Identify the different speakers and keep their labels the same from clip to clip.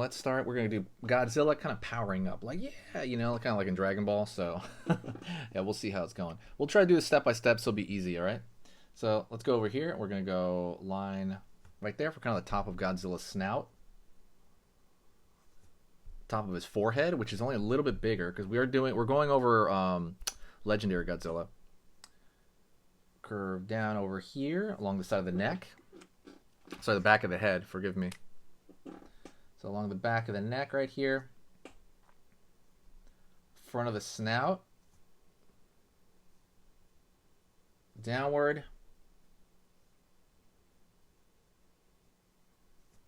Speaker 1: let's start. We're going to do Godzilla kind of powering up. Like, yeah, you know, kind of like in Dragon Ball. So, yeah, we'll see how it's going. We'll try to do this step by step so it'll be easy, all right? So, let's go over here. We're going to go line right there for kind of the top of Godzilla's snout. Top of his forehead, which is only a little bit bigger because we're going over Legendary Godzilla. Curve down over here along the side of the neck. Sorry, the back of the head, forgive me. So along the back of the neck right here. Front of the snout. Downward.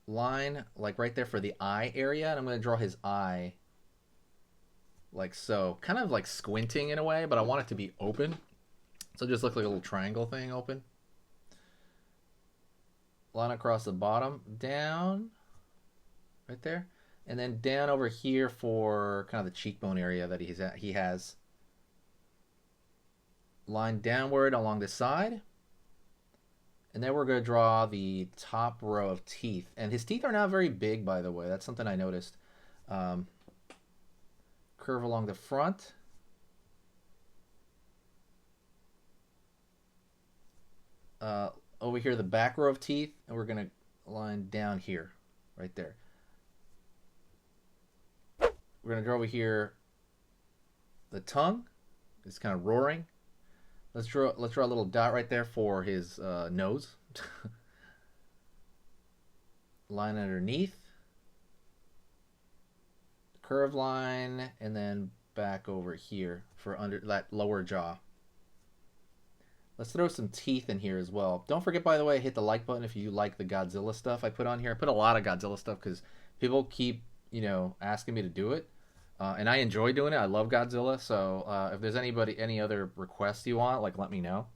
Speaker 1: Line like right there for the eye area, and I'm going to draw his eye like so, kind of like squinting in a way, but I want it to be open, so it just look like a little triangle thing open. Line across the bottom, down right there, and then down over here for kind of the cheekbone area that he has. Line downward along the side. And then we're going to draw the top row of teeth. And his teeth are not very big, by the way. That's something I noticed. Curve along the front. Over here, the back row of teeth. And we're going to line down here, right there. We're going to draw over here the tongue. It's kind of roaring. Let's draw a little dot right there for his nose. Line underneath. Curved line, and then back over here for under that lower jaw. Let's throw some teeth in here as well. Don't forget, by the way, hit the like button if you like the Godzilla stuff I put on here. I put a lot of Godzilla stuff because people keep, you know, asking me to do it. And I enjoy doing it. I love Godzilla. So if there's any other requests you want, like, let me know.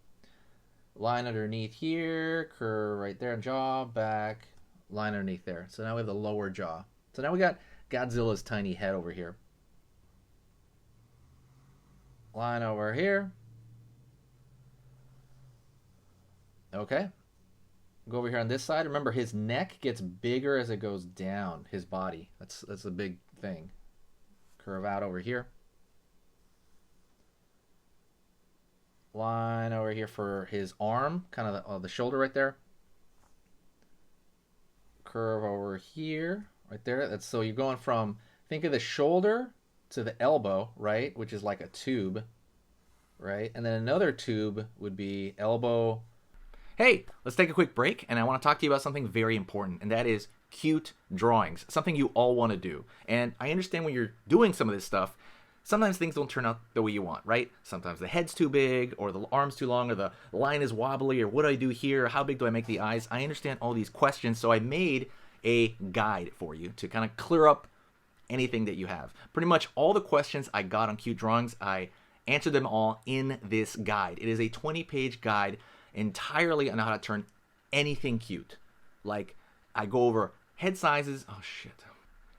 Speaker 1: Line underneath here, curve right there, jaw, back, line underneath there. So now we have the lower jaw. So now we got Godzilla's tiny head over here. Line over here. Okay. Go over here on this side. Remember, his neck gets bigger as it goes down, his body. That's a big thing. Curve out over here. Line over here for his arm, kind of the shoulder right there. Curve over here, right there. That's so you're going from, think of the shoulder to the elbow, right? Which is like a tube, right? And then another tube would be elbow. Hey, let's take a quick break, and I want to talk to you about something very important, and that is cute drawings, something you all want to do. And I understand when you're doing some of this stuff, sometimes things don't turn out the way you want, right? Sometimes the head's too big, or the arm's too long, or the line is wobbly, or what do I do here? How big do I make the eyes? I understand all these questions, so I made a guide for you to kind of clear up anything that you have. Pretty much all the questions I got on cute drawings, I answered them all in this guide. It is a 20-page guide entirely on how to turn anything cute. Like, I go over head sizes. Oh, shit.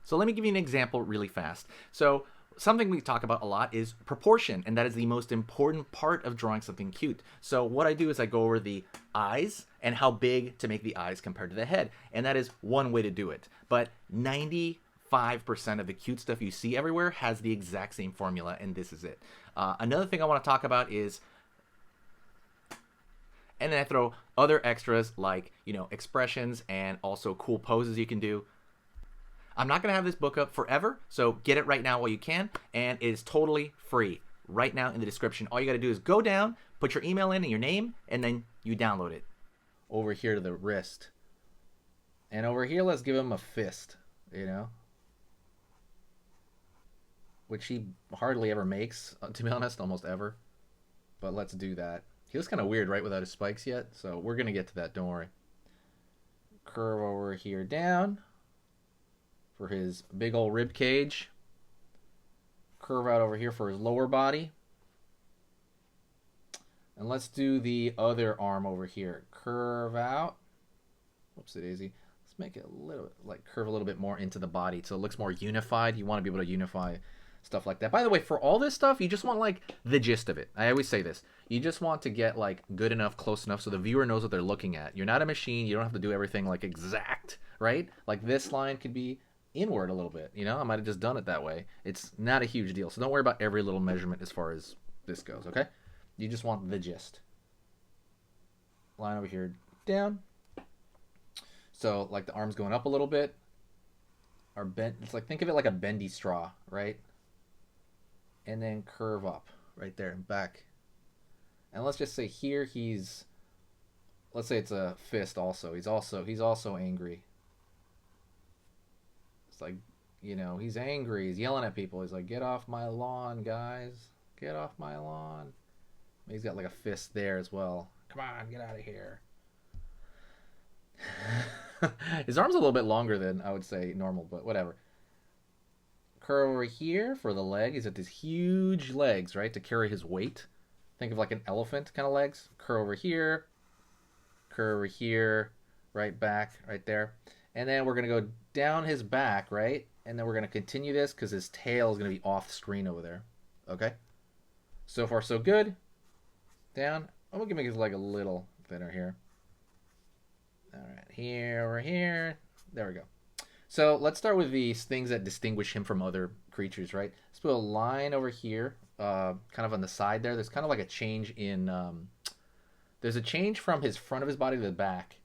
Speaker 1: So let me give you an example really fast. So something we talk about a lot is proportion, and that is the most important part of drawing something cute. So what I do is I go over the eyes and how big to make the eyes compared to the head, and that is one way to do it. But 95% of the cute stuff you see everywhere has the exact same formula, and this is it. Another thing I want to talk about is, and then I throw other extras like, you know, expressions and also cool poses you can do. I'm not going to have this book up forever, so get it right now while you can, and it is totally free right now in the description. All you got to do is go down, put your email in and your name, and then you download it. Over here to the wrist. And over here, let's give him a fist, you know, which he hardly ever makes, to be honest, almost ever. But let's do that. He looks kind of weird, right, without his spikes yet, so we're going to get to that, don't worry. Curve over here down for his big old rib cage. Curve out over here for his lower body. And let's do the other arm over here. Curve out. Whoopsie daisy. Let's make it a little, like, curve a little bit more into the body so it looks more unified. You want to be able to unify stuff like that. By the way, for all this stuff, you just want, like, the gist of it. I always say this. You just want to get, like, good enough, close enough so the viewer knows what they're looking at. You're not a machine. You don't have to do everything, like, exact, right? Like, this line could be inward a little bit. You know, I might have just done it that way. It's not a huge deal. So don't worry about every little measurement as far as this goes, okay? You just want the gist. Line over here, down. So like the arm's going up a little bit. Our bent, it's like, think of it like a bendy straw, right? And then curve up right there and back. And let's just say here he's, let's say it's a fist also. He's also angry. It's like, you know, he's angry. He's yelling at people. He's like, get off my lawn, guys. Get off my lawn. He's got like a fist there as well. Come on, get out of here. His arm's a little bit longer than I would say normal, but whatever. Curve over here for the leg. He's got these huge legs, right, to carry his weight. Think of like an elephant kind of legs. Curve over here. Curve over here. Right back, right there. And then we're going to go down his back, right? And then we're going to continue this because his tail is going to be off screen over there. Okay? So far, so good. Down. I'm going to make his leg a little thinner here. All right, here, over here. There we go. So let's start with these things that distinguish him from other creatures, right? Let's put a line over here, kind of on the side there. There's kind of like a change in, there's a change from his front of his body to the back.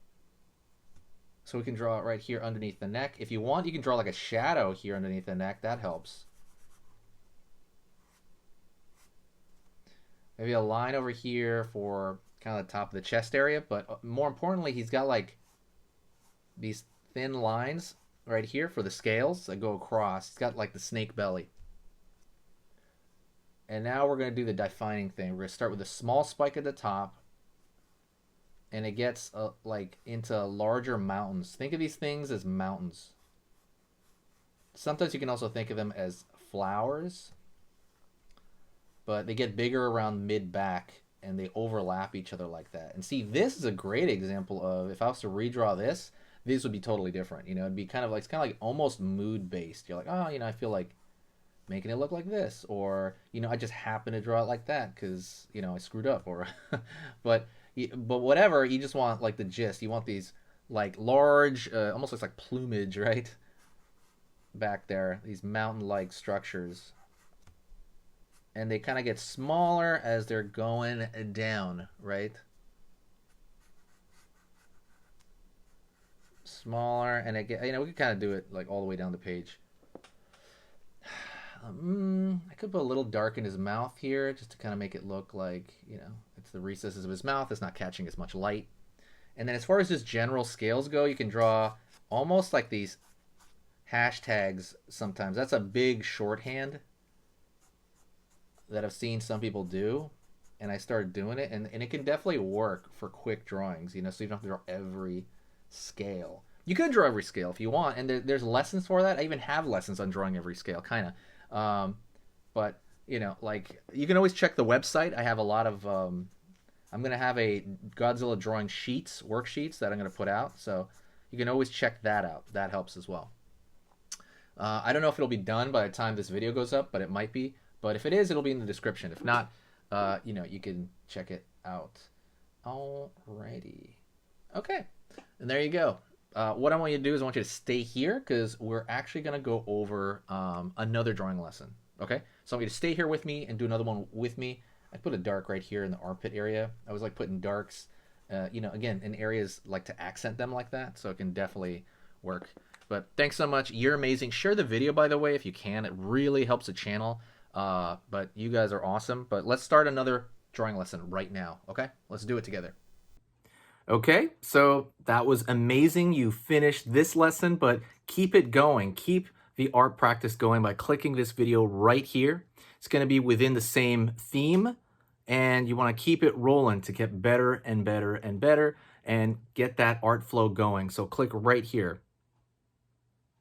Speaker 1: So we can draw it right here underneath the neck. If you want, you can draw like a shadow here underneath the neck. That helps. Maybe a line over here for kind of the top of the chest area. But more importantly, he's got like these thin lines right here for the scales that go across. He's got like the snake belly. And now we're going to do the defining thing. We're going to start with a small spike at the top. And it gets like into larger mountains. Think of these things as mountains. Sometimes you can also think of them as flowers. But they get bigger around mid-back. And they overlap each other like that. And see, this is a great example of, if I was to redraw this, this would be totally different. You know, it'd be kind of like, it's kind of like almost mood-based. You're like, oh, you know, I feel like making it look like this. Or, you know, I just happen to draw it like that because, you know, I screwed up. Or, but whatever, you just want like the gist. You want these like large, almost looks like plumage, right? Back there, these mountain-like structures. And they kind of get smaller as they're going down, right? Smaller, and it get, you know, we could kind of do it like all the way down the page. I could put a little dark in his mouth here just to kind of make it look like, you know, it's the recesses of his mouth. It's not catching as much light. And then as far as just general scales go, you can draw almost like these hashtags sometimes. That's a big shorthand that I've seen some people do. And I started doing it. And it can definitely work for quick drawings, you know, so you don't have to draw every scale. You could draw every scale if you want. And there's lessons for that. I even have lessons on drawing every scale, kind of. But you know, like, you can always check the website. I have a lot of I'm gonna have a Godzilla drawing sheets, worksheets that I'm gonna put out, so you can always check that out. That helps as well. I don't know if it'll be done by the time this video goes up, but it might be. But if it is, it'll be in the description. If not, you know, you can check it out. Alrighty. Okay, and there you go. What I want you to do is I want you to stay here because we're actually going to go over another drawing lesson. Okay, so I want you to stay here with me and do another one with me. I put a dark right here in the armpit area. I was like putting darks, you know, again, in areas like to accent them like that, so it can definitely work. But thanks so much. You're amazing. Share the video, by the way, if you can. It really helps the channel. But you guys are awesome. But let's start another drawing lesson right now. Okay, let's do it together. Okay, so that was amazing. You finished this lesson, but keep it going. Keep the art practice going by clicking this video right here. It's going to be within the same theme, and you want to keep it rolling to get better and better and better and get that art flow going. So click right here.